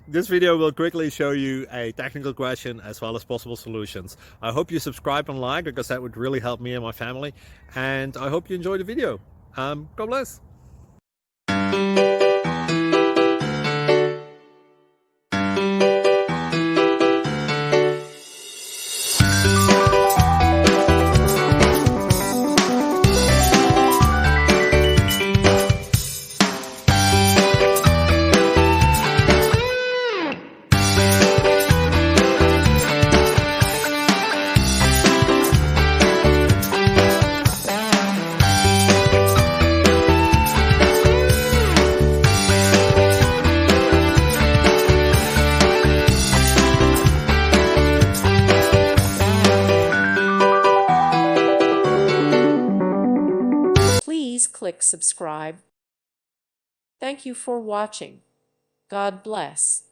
This video will quickly show you a technical question as well as possible solutions. I hope you subscribe and like because that would really help me and my family. And I hope you enjoy the video. God bless. Please click subscribe. Thank you for watching. God bless.